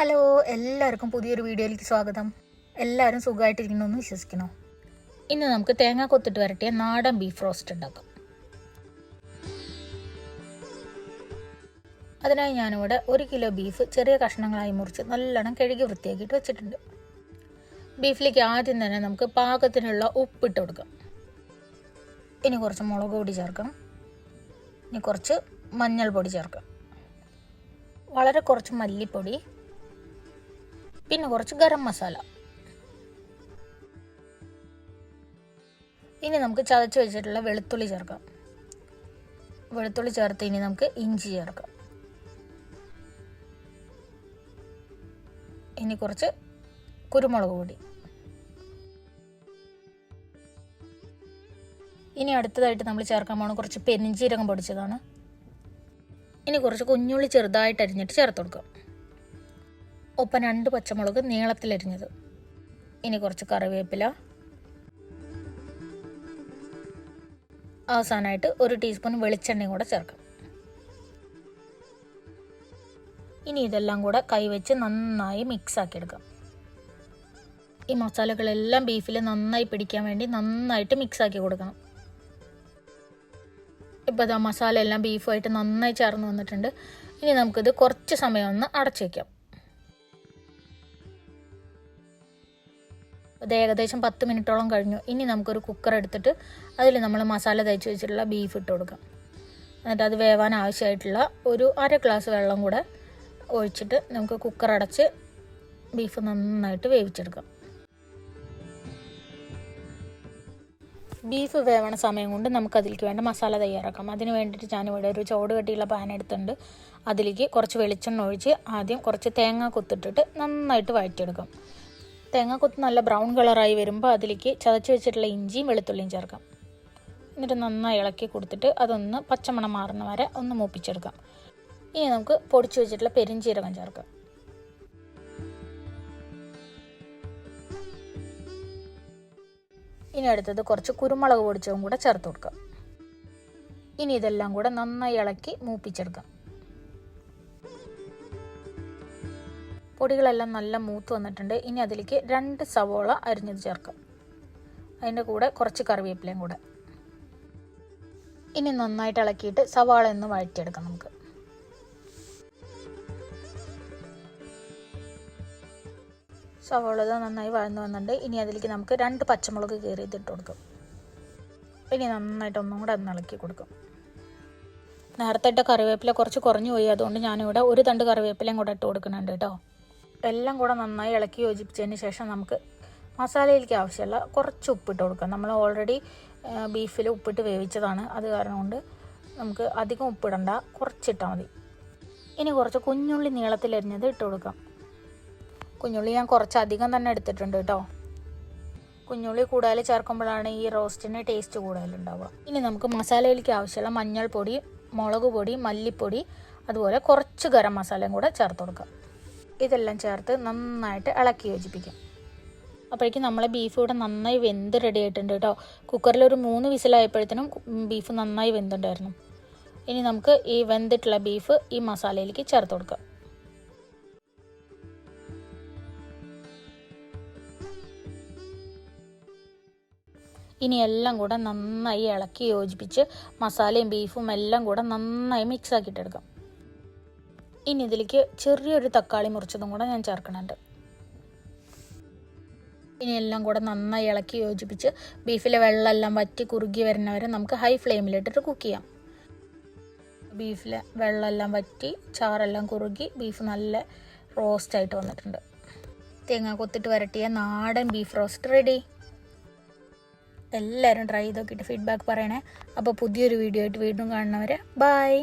Hello, എല്ലാവർക്കും പുതിയൊരു വീഡിയോയിലേക്ക് സ്വാഗതം. എല്ലാവരും സുഖമായിട്ടിരിക്കണമെന്ന് വിശ്വസിക്കണം. ഇന്ന് നമുക്ക് തേങ്ങ കൊത്തിട്ട് വരട്ടിയ നാടൻ ബീഫ് റോസ്റ്റ് ഉണ്ടാക്കാം. അതിനായി ഞാനിവിടെ 1 കിലോ ബീഫ് ചെറിയ കഷ്ണങ്ങളായി മുറിച്ച് നല്ലോണം കഴുകി വൃത്തിയാക്കിയിട്ട് വെച്ചിട്ടുണ്ട്. ബീഫിലേക്ക് ആദ്യം തന്നെ നമുക്ക് പാകത്തിനുള്ള ഉപ്പിട്ട് കൊടുക്കാം. ഇനി കുറച്ച് മുളക് പൊടി ചേർക്കാം. ഇനി കുറച്ച് മഞ്ഞൾപ്പൊടി ചേർക്കാം. വളരെ കുറച്ച് മല്ലിപ്പൊടി, പിന്നെ കുറച്ച് ഗരം മസാല. ഇനി നമുക്ക് ചതച്ച് വെച്ചിട്ടുള്ള വെളുത്തുള്ളി ചേർക്കാം. വെളുത്തുള്ളി ചേർത്ത് ഇനി നമുക്ക് ഇഞ്ചി ചേർക്കാം. ഇനി കുറച്ച് കുരുമുളക് പൊടി. ഇനി അടുത്തതായിട്ട് നമ്മൾ ചേർക്കാൻ പോകുന്ന കുറച്ച് പെരിഞ്ചീരകം പൊടിച്ചതാണ്. ഇനി കുറച്ച് കുഞ്ഞുള്ളി ചെറുതായിട്ട് അരിഞ്ഞിട്ട് ചേർത്ത് കൊടുക്കാം. ഒപ്പം 2 പച്ചമുളക് നീളത്തിലരിഞ്ഞത്. ഇനി കുറച്ച് കറിവേപ്പില. അവസാനമായിട്ട് 1 ടീസ്പൂൺ വെളിച്ചെണ്ണയും കൂടെ ചേർക്കാം. ഇനി ഇതെല്ലാം കൂടെ കൈവച്ച് നന്നായി മിക്സ് ആക്കി എടുക്കാം. ഈ മസാലകളെല്ലാം ബീഫിൽ നന്നായി പിടിക്കാൻ വേണ്ടി നന്നായിട്ട് മിക്സ് ആക്കി കൊടുക്കണം. ഇപ്പോൾ ഇതാ മസാല എല്ലാം ബീഫുമായിട്ട് നന്നായി ചേർന്ന് വന്നിട്ടുണ്ട്. ഇനി നമുക്കിത് കുറച്ച് സമയം ഒന്ന് അടച്ചു വയ്ക്കാം. അത് ഏകദേശം 10 മിനിറ്റോളം കഴിഞ്ഞു. ഇനി നമുക്കൊരു കുക്കർ എടുത്തിട്ട് അതിൽ നമ്മൾ മസാല തേച്ച് വെച്ചിട്ടുള്ള ബീഫ് ഇട്ട് കൊടുക്കാം. എന്നിട്ട് അത് വേവാൻ ആവശ്യമായിട്ടുള്ള ഒരു 1/2 ഗ്ലാസ് വെള്ളം കൂടെ ഒഴിച്ചിട്ട് നമുക്ക് കുക്കർ അടച്ച് ബീഫ് നന്നായിട്ട് വേവിച്ചെടുക്കാം. ബീഫ് വേവണ സമയം കൊണ്ട് നമുക്ക് അതിലേക്ക് വേണ്ട മസാല തയ്യാറാക്കാം. അതിന് വേണ്ടിയിട്ട് ഞാനിവിടെ ഒരു ചോട് കട്ടിയുള്ള പാൻ എടുത്തിട്ടുണ്ട്. അതിലേക്ക് കുറച്ച് വെളിച്ചെണ്ണ ഒഴിച്ച് ആദ്യം കുറച്ച് തേങ്ങ കൊത്തിട്ടിട്ട് നന്നായിട്ട് വഴറ്റിയെടുക്കാം. തേങ്ങ കൊത്ത് നല്ല ബ്രൗൺ കളറായി വരുമ്പോൾ അതിലേക്ക് ചതച്ച് വെച്ചിട്ടുള്ള ഇഞ്ചിയും വെളുത്തുള്ളിയും ചേർക്കാം. എന്നിട്ട് നന്നായി ഇളക്കി കൊടുത്തിട്ട് അതൊന്ന് പച്ചമണം മാറുന്ന വരെ ഒന്ന് മൂപ്പിച്ചെടുക്കാം. ഇനി നമുക്ക് പൊടിച്ചു വെച്ചിട്ടുള്ള പെരിഞ്ചീരകം ചേർക്കാം. ഇനി അടുത്തത് കുറച്ച് കുരുമുളക് പൊടിച്ചതും കൂടെ ചേർത്ത് കൊടുക്കാം. ഇനി ഇതെല്ലാം കൂടെ നന്നായി ഇളക്കി മൂപ്പിച്ചെടുക്കാം. പൊടികളെല്ലാം നല്ല മൂത്ത് വന്നിട്ടുണ്ട്. ഇനി അതിലേക്ക് 2 സവോള അരിഞ്ഞത് ചേർക്കാം. അതിൻ്റെ കൂടെ കുറച്ച് കറിവേപ്പിലയും കൂടെ. ഇനി നന്നായിട്ട് ഇളക്കിയിട്ട് സവാള ഒന്ന് വഴറ്റിയെടുക്കാം നമുക്ക്. സവാള നന്നായി വഴന്നു വന്നിട്ടുണ്ട്. ഇനി അതിലേക്ക് നമുക്ക് 2 പച്ചമുളക് കീറിയിട്ട് ഇട്ട് കൊടുക്കാം. ഇനി നന്നായിട്ട് ഒന്നും കൂടെ ഒന്ന് ഇളക്കി കൊടുക്കും. നേരത്തെ ഇട്ട കറിവേപ്പില കുറച്ച് കുറഞ്ഞു പോയി, അതുകൊണ്ട് ഞാനിവിടെ 1 തണ്ട് കറിവേപ്പിലയും കൂടെ ഇട്ട് കൊടുക്കുന്നുണ്ട് കേട്ടോ. എല്ലാം കൂടെ നന്നായി ഇളക്കി യോജിപ്പിച്ചതിന് ശേഷം നമുക്ക് മസാലയിലേക്ക് ആവശ്യമുള്ള കുറച്ച് ഉപ്പിട്ട് കൊടുക്കാം. നമ്മൾ ഓൾറെഡി ബീഫിൽ ഉപ്പിട്ട് വേവിച്ചതാണ്. അത് കാരണം കൊണ്ട് നമുക്ക് അധികം ഉപ്പിടണ്ട, കുറച്ചിട്ടാൽ മതി. ഇനി കുറച്ച് കുഞ്ഞുള്ളി നീളത്തിലരിഞ്ഞത് ഇട്ട് കൊടുക്കാം. കുഞ്ഞുള്ളി ഞാൻ കുറച്ച് അധികം തന്നെ എടുത്തിട്ടുണ്ട് കേട്ടോ. കുഞ്ഞുള്ളി കൂടുതൽ ചേർക്കുമ്പോഴാണ് ഈ റോസ്റ്റിന് ടേസ്റ്റ് കൂടുതലുണ്ടാവുക. ഇനി നമുക്ക് മസാലയിലേക്ക് ആവശ്യമുള്ള മഞ്ഞൾപ്പൊടി, മുളക് പൊടി, മല്ലിപ്പൊടി, അതുപോലെ കുറച്ച് ഗരം മസാലയും കൂടെ ചേർത്ത് കൊടുക്കാം. ഇതെല്ലാം ചേർത്ത് നന്നായിട്ട് ഇളക്കി യോജിപ്പിക്കാം. അപ്പോഴേക്കും നമ്മളെ ബീഫ് ഇവിടെ നന്നായി വെന്ത് റെഡി ആയിട്ടുണ്ട് കേട്ടോ. കുക്കറിൽ ഒരു 3 വിസിലായപ്പോഴത്തേനും ബീഫ് നന്നായി വെന്തുണ്ടായിരുന്നു. ഇനി നമുക്ക് ഈ വെന്തിട്ടുള്ള ബീഫ് ഈ മസാലയിലേക്ക് ചേർത്ത് കൊടുക്കാം. ഇനി എല്ലാം കൂടെ നന്നായി ഇളക്കി യോജിപ്പിച്ച് മസാലയും ബീഫും എല്ലാം കൂടെ നന്നായി മിക്സ് ആക്കിയിട്ടെടുക്കാം. ഇനി ഇതിലേക്ക് ചെറിയൊരു തക്കാളി മുറിച്ചതും കൂടെ ഞാൻ ചേർക്കുന്നുണ്ട്. ഇനി എല്ലാം കൂടെ നന്നായി ഇളക്കി യോജിപ്പിച്ച് ബീഫിലെ വെള്ളമെല്ലാം വറ്റി കുറുകി വരുന്നവരെ നമുക്ക് ഹൈ ഫ്ലെയിമിലിട്ടിട്ട് കുക്ക് ചെയ്യാം. ബീഫിലെ വെള്ളമെല്ലാം വറ്റി ചാറെല്ലാം കുറുകി ബീഫ് നല്ല റോസ്റ്റായിട്ട് വന്നിട്ടുണ്ട്. തേങ്ങ കൊത്തിട്ട് വരട്ടിയ നാടൻ ബീഫ് റോസ്റ്റ് റെഡി. എല്ലാവരും ട്രൈ ചെയ്ത് നോക്കിയിട്ട് ഫീഡ്ബാക്ക് പറയണേ. അപ്പോൾ പുതിയൊരു വീഡിയോ ആയിട്ട് വീണ്ടും കാണുന്നവരെ ബൈ.